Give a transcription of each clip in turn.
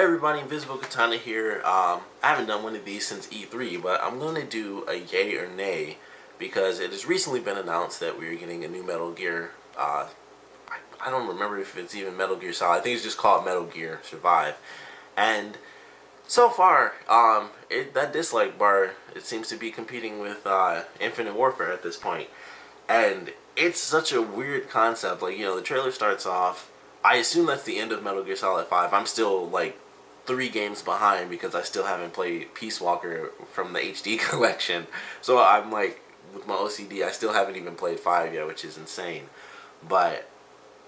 everybody, Invisiblekatana here. I haven't done one of these since E3, but I'm going to do a yay or nay because it has recently been announced that we're getting a new Metal Gear. I don't remember if it's even Metal Gear Solid. I think it's just called Metal Gear Survive. And so far, that dislike bar, it seems to be competing with Infinite Warfare at this point. And it's such a weird concept. Like, the trailer starts off. I assume that's the end of Metal Gear Solid 5. I'm still, like, 3 games behind because I still haven't played Peace Walker from the HD collection. So I'm, like, with my OCD, I still haven't even played 5 yet, which is insane. But,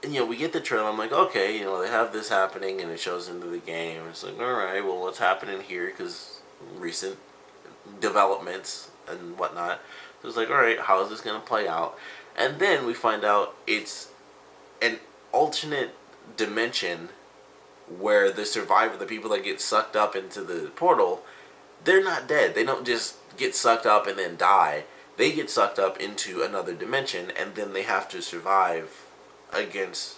we get the trailer. I'm like, okay, they have this happening, and it shows into the game. It's like, alright, well, what's happening here? Because recent developments and whatnot. So it's like, alright, how is this going to play out? And then we find out it's an alternate dimension where the people that get sucked up into the portal, they're not dead. They don't just get sucked up and then die. They get sucked up into another dimension, and then they have to survive against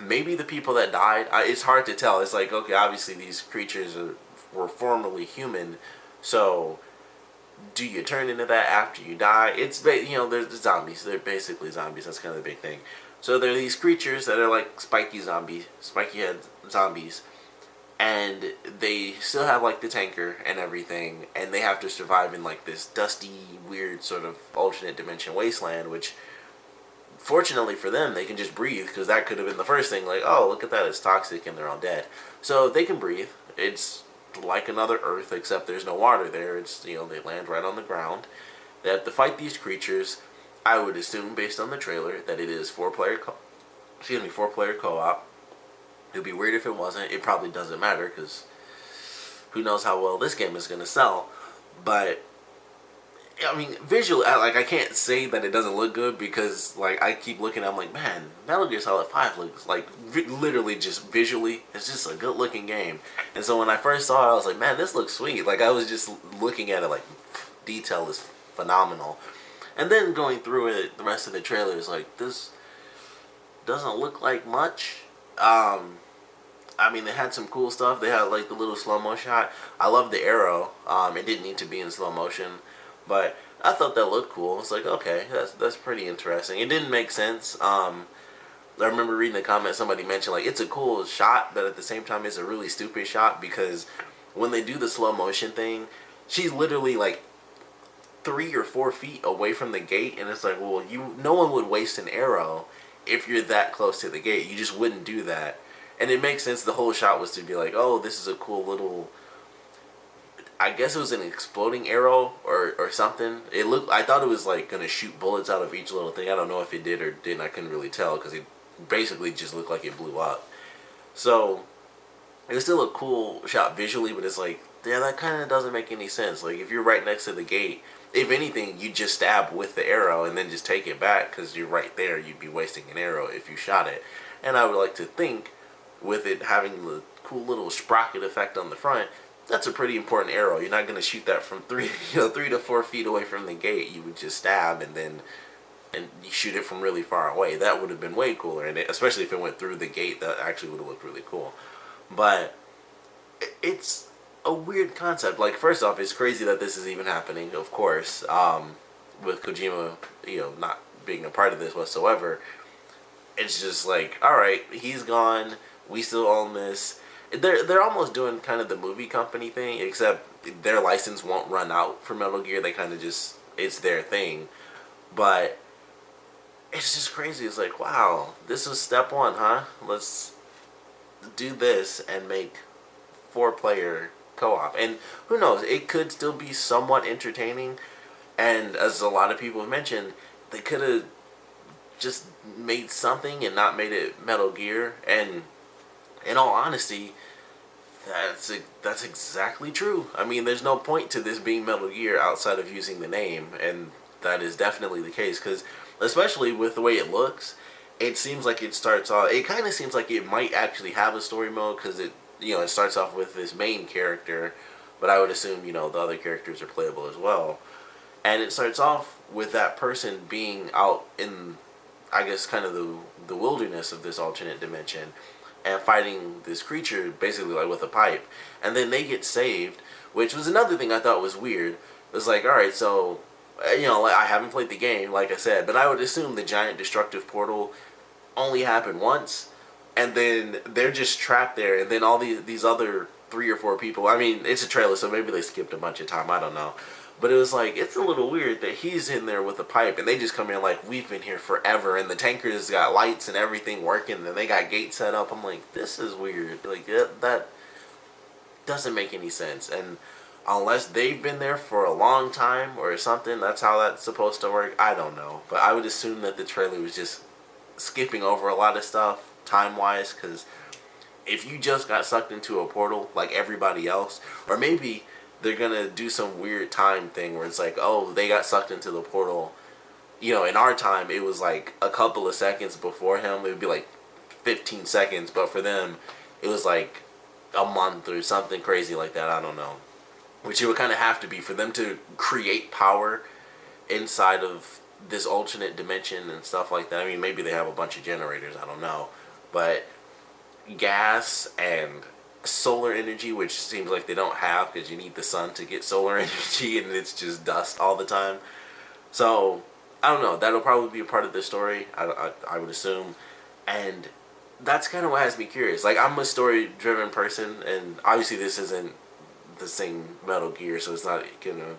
maybe the people that died. It's hard to tell. It's like, okay, obviously these creatures were formerly human, so do you turn into that after you die? It's, there's zombies. They're basically zombies. That's kind of the big thing. So there are these creatures that are like spiky head zombies, and they still have like the tanker and everything, and they have to survive in like this dusty, weird sort of alternate dimension wasteland, which fortunately for them, they can just breathe, because that could have been the first thing, like, oh, look at that, it's toxic and they're all dead. So they can breathe. It's like another Earth, except there's no water there. It's, they land right on the ground. They have to fight these creatures. I would assume, based on the trailer, that it is four-player co-op. It'd be weird if it wasn't. It probably doesn't matter, because who knows how well this game is going to sell. But, I mean, visually, I can't say that it doesn't look good, because, I keep looking, I'm like, man, Metal Gear Solid 5 looks, literally just visually, it's just a good-looking game. And so when I first saw it, I was like, man, this looks sweet. I was just looking at it, detail is phenomenal. And then going through it, the rest of the trailer is like, this doesn't look like much. I mean, they had some cool stuff. They had, the little slow-mo shot. I love the arrow. It didn't need to be in slow motion, but I thought that looked cool. It's like, okay, that's pretty interesting. It didn't make sense. I remember reading a comment, somebody mentioned, it's a cool shot, but at the same time, it's a really stupid shot, because when they do the slow motion thing, she's literally, 3 or 4 feet away from the gate, and it's like, well, no one would waste an arrow if you're that close to the gate. You just wouldn't do that. And it makes sense. The whole shot was to be like, oh, this is a cool little, I guess it was an exploding arrow or something. I thought it was gonna shoot bullets out of each little thing. I don't know if it did or didn't. I couldn't really tell, because it basically just looked like it blew up. So it was still a cool shot visually, but it's like, yeah, that kind of doesn't make any sense. If you're right next to the gate, if anything, you just stab with the arrow and then just take it back, because you're right there. You'd be wasting an arrow if you shot it. And I would like to think, with it having the cool little sprocket effect on the front, that's a pretty important arrow. You're not going to shoot that from 3 to 4 feet away from the gate. You would just stab and you shoot it from really far away. That would have been way cooler, and especially if it went through the gate, that actually would have looked really cool. But it's a weird concept. First off, it's crazy that this is even happening, of course, with Kojima, not being a part of this whatsoever. It's just alright, he's gone, we still own this. They're almost doing kind of the movie company thing, except their license won't run out for Metal Gear. They kind of just, it's their thing. But it's just crazy. It's like, wow, this was step one, huh? Let's do this and make 4-player co-op. And who knows, it could still be somewhat entertaining. And as a lot of people have mentioned, they could have just made something and not made it Metal Gear. And in all honesty, that's exactly true. I mean, there's no point to this being Metal Gear outside of using the name, and that is definitely the case, because especially with the way it looks, it seems like it starts off, it kind of seems like it might actually have a story mode, because it starts off with this main character, but I would assume, the other characters are playable as well. And it starts off with that person being out in, I guess, kind of the wilderness of this alternate dimension, and fighting this creature basically like with a pipe, and then they get saved, which was another thing I thought was weird. It was like, all right, so like, I haven't played the game, like I said, but I would assume the giant destructive portal only happened once, and then they're just trapped there, and then all these other 3 or 4 people. I mean, it's a trailer, so maybe they skipped a bunch of time. I don't know. But it was like, it's a little weird that he's in there with a pipe, and they just come in like, we've been here forever, and the tankers got lights and everything working, and they got gates set up. I'm like, this is weird. Like, that doesn't make any sense. And unless they've been there for a long time or something, that's how that's supposed to work. I don't know. But I would assume that the trailer was just skipping over a lot of stuff time-wise, because if you just got sucked into a portal like everybody else, or maybe they're gonna do some weird time thing where it's like, oh, they got sucked into the portal. In our time, it was like a couple of seconds before him. It would be like 15 seconds, but for them, it was like a month or something crazy like that. I don't know. Which it would kind of have to be for them to create power inside of this alternate dimension and stuff like that. I mean, maybe they have a bunch of generators. I don't know. But gas and solar energy, which seems like they don't have because you need the sun to get solar energy, and it's just dust all the time. So I don't know. That'll probably be a part of the story, I would assume, and that's kind of what has me curious. Like, I'm a story-driven person, and obviously this isn't the same Metal Gear, so it's not gonna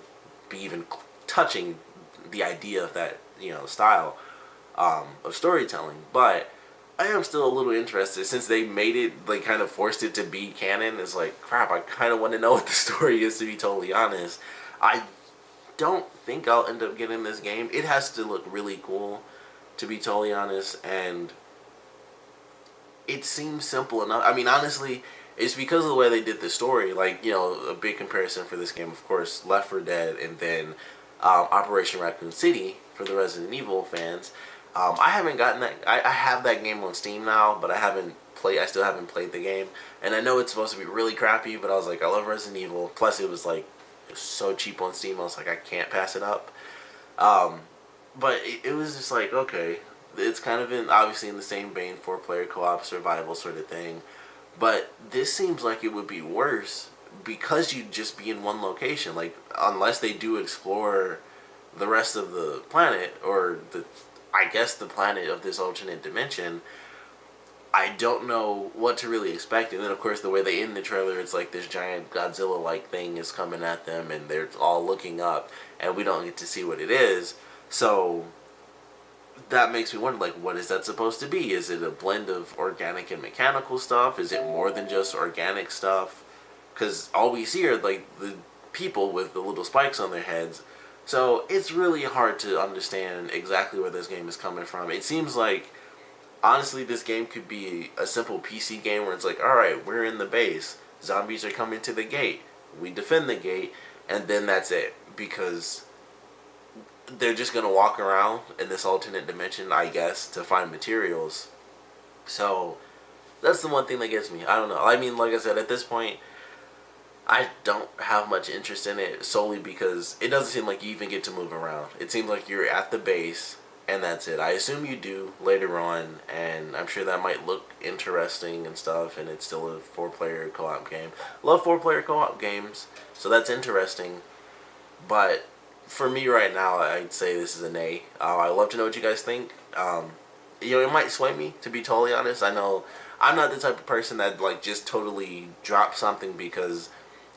be even touching the idea of that style of storytelling, but I am still a little interested since they made it, like, kind of forced it to be canon. It's like, crap, I kind of want to know what the story is, to be totally honest. I don't think I'll end up getting this game. It has to look really cool, to be totally honest, and it seems simple enough. I mean, honestly, it's because of the way they did the story. Like, a big comparison for this game, of course, Left 4 Dead, and then Operation Raccoon City for the Resident Evil fans. I haven't gotten that. I have that game on Steam now, but I still haven't played the game. And I know it's supposed to be really crappy, but I was like, I love Resident Evil. Plus, it was so cheap on Steam. I was like, I can't pass it up. But it was just like, okay, it's kind of obviously in the same vein, 4-player co-op survival sort of thing. But this seems like it would be worse because you'd just be in one location. Like, unless they do explore the rest of the planet, or I guess the planet of this alternate dimension, I don't know what to really expect. And then, of course, the way they end the trailer, it's like this giant Godzilla-like thing is coming at them, and they're all looking up, and we don't get to see what it is. So that makes me wonder, like, what is that supposed to be? Is it a blend of organic and mechanical stuff? Is it more than just organic stuff? Because all we see are, like, the people with the little spikes on their heads. So it's really hard to understand exactly where this game is coming from. It seems like, honestly, this game could be a simple PC game where it's like, alright, we're in the base. Zombies are coming to the gate. We defend the gate, and then that's it. Because they're just going to walk around in this alternate dimension, I guess, to find materials. So that's the one thing that gets me. I don't know. I mean, like I said, at this point, I don't have much interest in it solely because it doesn't seem like you even get to move around. It seems like you're at the base, and that's it. I assume you do later on, and I'm sure that might look interesting and stuff, and it's still a 4-player co-op game. Love 4-player co-op games, so that's interesting. But for me right now, I'd say this is an A. I'd love to know what you guys think. It might sway me, to be totally honest. I know I'm not the type of person that, like, just totally drops something because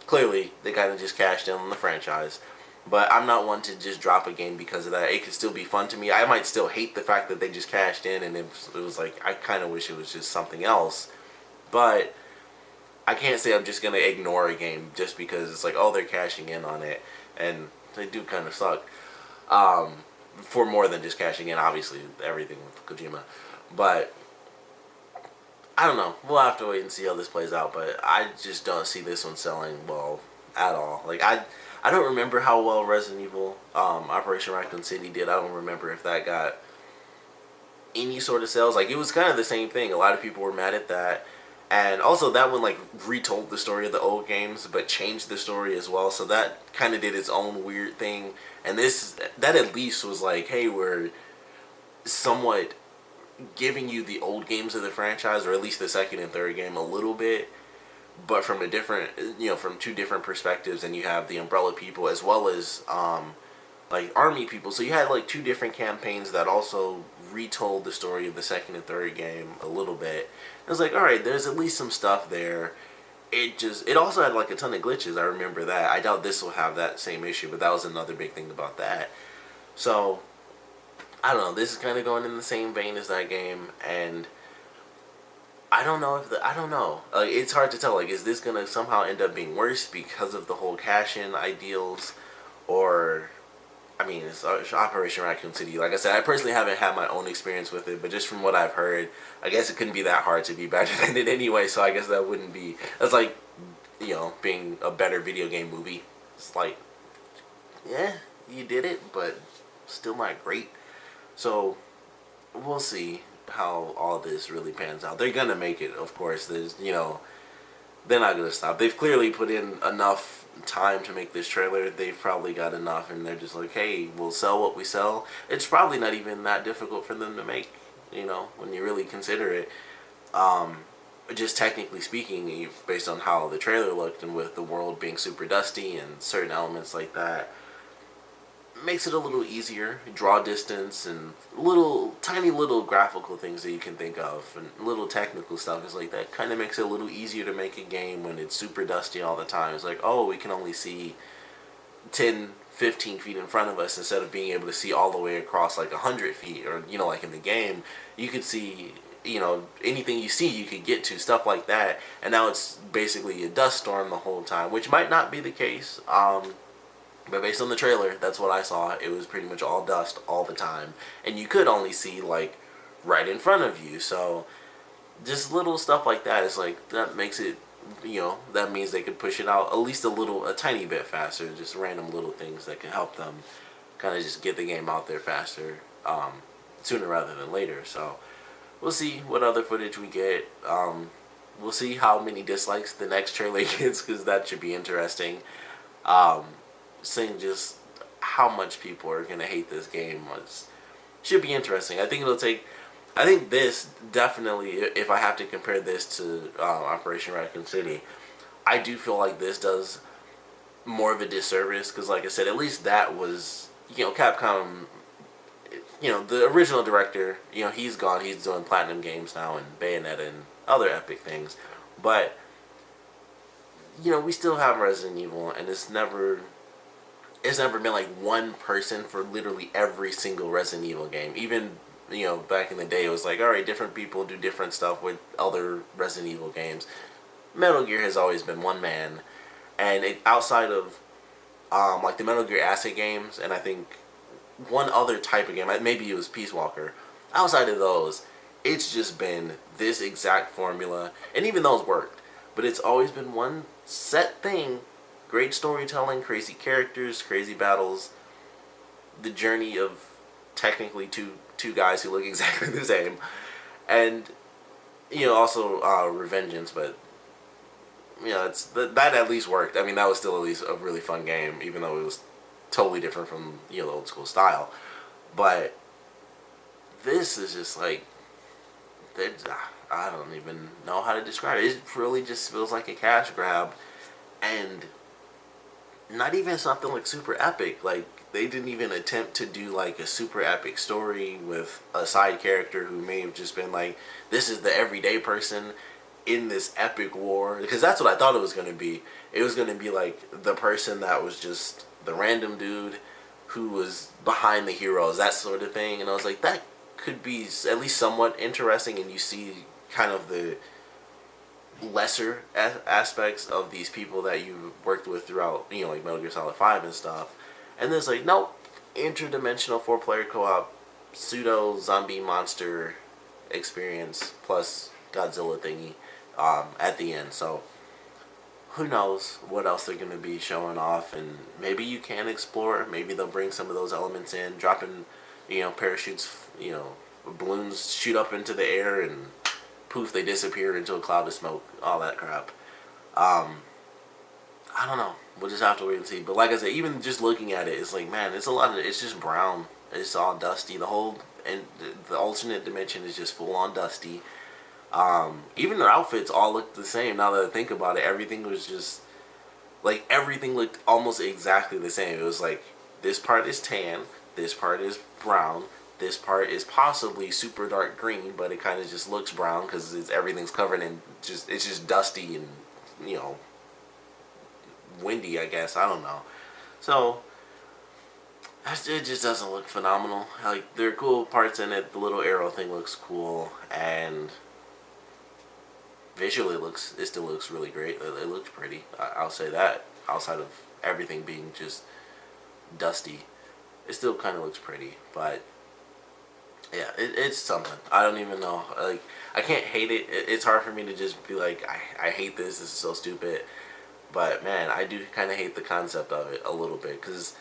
clearly they kind of just cashed in on the franchise. But I'm not one to just drop a game because of that. It could still be fun to me. I might still hate the fact that they just cashed in, and it was like, I kind of wish it was just something else. But I can't say I'm just going to ignore a game just because it's like, oh, they're cashing in on it. And they do kind of suck. For more than just cashing in, obviously, everything with Kojima. But I don't know. We'll have to wait and see how this plays out. But I just don't see this one selling well at all. Like, I don't remember how well Resident Evil Operation Raccoon City did. I don't remember if that got any sort of sales. Like, it was kind of the same thing. A lot of people were mad at that. And also that one, like, retold the story of the old games, but changed the story as well. So that kind of did its own weird thing. And that at least was like, hey, we're somewhat giving you the old games of the franchise, or at least the second and third game, a little bit, but from a different, from two different perspectives. And you have the Umbrella people as well as like army people. So you had like two different campaigns that also retold the story of the second and third game a little bit. It was like, all right, there's at least some stuff there. It also had like a ton of glitches. I remember that. I doubt this will have that same issue, but that was another big thing about that. So I don't know. This is kind of going in the same vein as that game, and I don't know if I don't know. Like, it's hard to tell. Like, is this gonna somehow end up being worse because of the whole cash-in ideals, or I mean, it's Operation Raccoon City. Like I said, I personally haven't had my own experience with it, but just from what I've heard, I guess it couldn't be that hard to be better than it anyway. So I guess that wouldn't be. That's like, being a better video game movie. It's like, yeah, you did it, but still not great. So we'll see how all this really pans out. They're gonna make it, of course. They're not gonna stop. They've clearly put in enough time to make this trailer. They've probably got enough, and they're just like, hey, we'll sell what we sell. It's probably not even that difficult for them to make, when you really consider it. Just technically speaking, based on how the trailer looked, and with the world being super dusty and certain elements like that, makes it a little easier. Draw distance and tiny little graphical things that you can think of, and little technical stuff is like that. Kind of makes it a little easier to make a game when it's super dusty all the time. It's like, oh, we can only see 10, 15 feet in front of us instead of being able to see all the way across like 100 feet, or like in the game, you could see. Anything you see you could get to, stuff like that. And now it's basically a dust storm the whole time, which might not be the case. But based on the trailer, that's what I saw. It was pretty much all dust all the time. And you could only see, like, right in front of you. So, just little stuff like that is like, that makes it, that means they could push it out at least a tiny bit faster. Just random little things that can help them kind of just get the game out there faster, sooner rather than later. So, we'll see what other footage we get. We'll see how many dislikes the next trailer gets, because that should be interesting. Seeing just how much people are going to hate this game should be interesting. I think this definitely, if I have to compare this to Operation Raccoon City, I do feel like this does more of a disservice, because like I said, at least that was, Capcom, the original director, he's gone. He's doing Platinum Games now and Bayonetta and other epic things. But, we still have Resident Evil, and it's never been like one person for literally every single Resident Evil game. Even, back in the day, it was like, alright, different people do different stuff with other Resident Evil games. Metal Gear has always been one man. And outside of, like the Metal Gear Acid games, and I think one other type of game, maybe it was Peace Walker. Outside of those, it's just been this exact formula, and even those worked. But it's always been one set thing: great storytelling, crazy characters, crazy battles, the journey of technically two guys who look exactly the same, and also Revengeance. But that at least worked. I mean, that was still at least a really fun game, even though it was totally different from the old school style. But this is just like, I don't even know how to describe it. It really just feels like a cash grab, and not even something like super epic. Like, they didn't even attempt to do like a super epic story with a side character who may have just been like, this is the everyday person in this epic war. Because that's what I thought it was going to be. It was going to be like the person that was just the random dude who was behind the heroes, that sort of thing. And I was like, that could be at least somewhat interesting, and you see kind of the lesser aspects of these people that you worked with throughout, like Metal Gear Solid 5 and stuff. And then it's like, nope, interdimensional 4-player co-op, pseudo zombie monster experience plus Godzilla thingy at the end. So who knows what else they're going to be showing off, and maybe you can explore. Maybe they'll bring some of those elements in, dropping, parachutes, balloons shoot up into the air and poof, they disappear into a cloud of smoke, all that crap. I don't know. We'll just have to wait and see. But like I said, even just looking at it, it's like, man, it's just brown. It's all dusty. The whole and the alternate dimension is just full on dusty. Even their outfits all look the same. Now that I think about it, everything was just like everything looked almost exactly the same. It was like this part is tan, this part is brown, this part is possibly super dark green, but it kind of just looks brown because everything's covered in it's just dusty and you know windy. I guess I don't know. So it just doesn't look phenomenal. Like there are cool parts in it. The little arrow thing looks cool, and visually it still looks really great. It looks pretty. I'll say that. Outside of everything being just dusty, it still kind of looks pretty. But yeah, it's something. I don't even know. Like I can't hate it. It's hard for me to just be like I hate this. This is so stupid. But man, I do kind of hate the concept of it a little bit because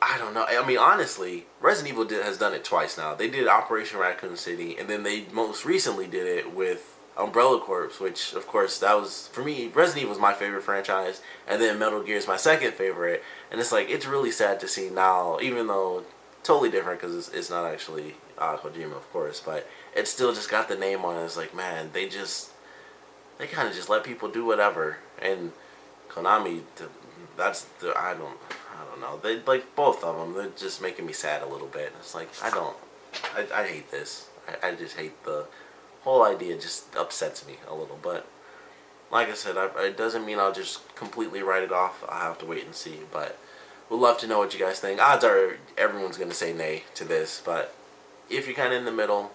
I don't know. I mean, honestly, Resident Evil has done it twice now. They did Operation Raccoon City, and then they most recently did it with Umbrella Corps, which, of course, that was, for me, Resident Evil was my favorite franchise, and then Metal Gear is my second favorite. And it's like, it's really sad to see now, even though totally different because it's not actually Kojima, of course, but it still just got the name on it. It's like, man, they kind of just let people do whatever. And Konami, I don't know. They like both of them. They're just making me sad a little bit. It's like I hate this. I just hate the whole idea. It just upsets me a little. But like I said, it doesn't mean I'll just completely write it off. I'll have to wait and see. But we'd love to know what you guys think. Odds are everyone's gonna say nay to this. But if you're kind of in the middle,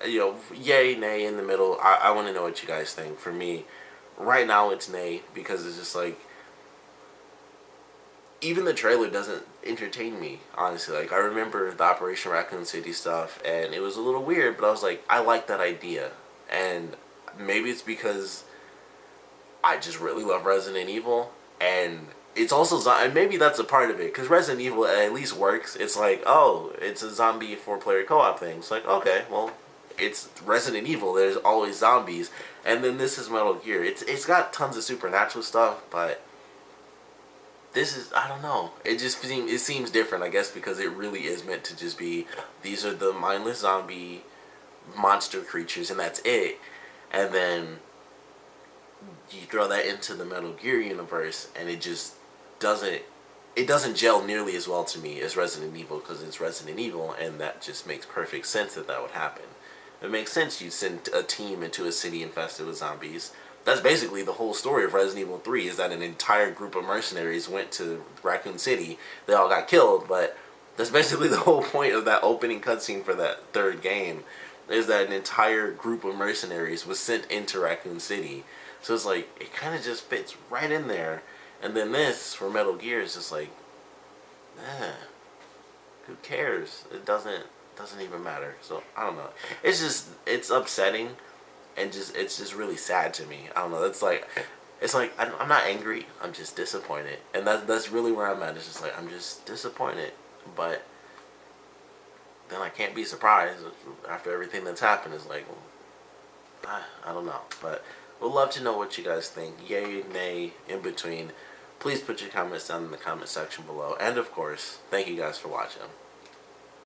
you know, yay, nay, in the middle. I want to know what you guys think. For me, right now it's nay because it's just like. Even the trailer doesn't entertain me, honestly. Like, I remember the Operation Raccoon City stuff, and it was a little weird, but I was like, I like that idea. And maybe it's because I just really love Resident Evil, and it's also, and maybe that's a part of it, because Resident Evil at least works. It's like, oh, it's a zombie 4-player co-op thing. It's like, okay, well, it's Resident Evil, there's always zombies. And then this is Metal Gear. It's got tons of supernatural stuff, but this is, I don't know. It seems different, I guess, because it really is meant to just be, these are the mindless zombie monster creatures, and that's it. And then you throw that into the Metal Gear universe, and it just doesn't gel nearly as well to me as Resident Evil, because it's Resident Evil, and that just makes perfect sense that would happen. It makes sense you'd send a team into a city infested with zombies. That's basically the whole story of Resident Evil 3, is that an entire group of mercenaries went to Raccoon City. They all got killed, but that's basically the whole point of that opening cutscene for that third game, is that an entire group of mercenaries was sent into Raccoon City. So it's like, it kind of just fits right in there. And then this, for Metal Gear, is just like, who cares? It doesn't even matter. So, I don't know. It's upsetting. And it's just really sad to me. I don't know. It's like I'm not angry. I'm just disappointed, and that's really where I'm at. It's just like I'm just disappointed, but then I can't be surprised after everything that's happened. It's like, well, I don't know, but we'd love to know what you guys think. Yay, nay, in between. Please put your comments down in the comment section below, and of course, thank you guys for watching.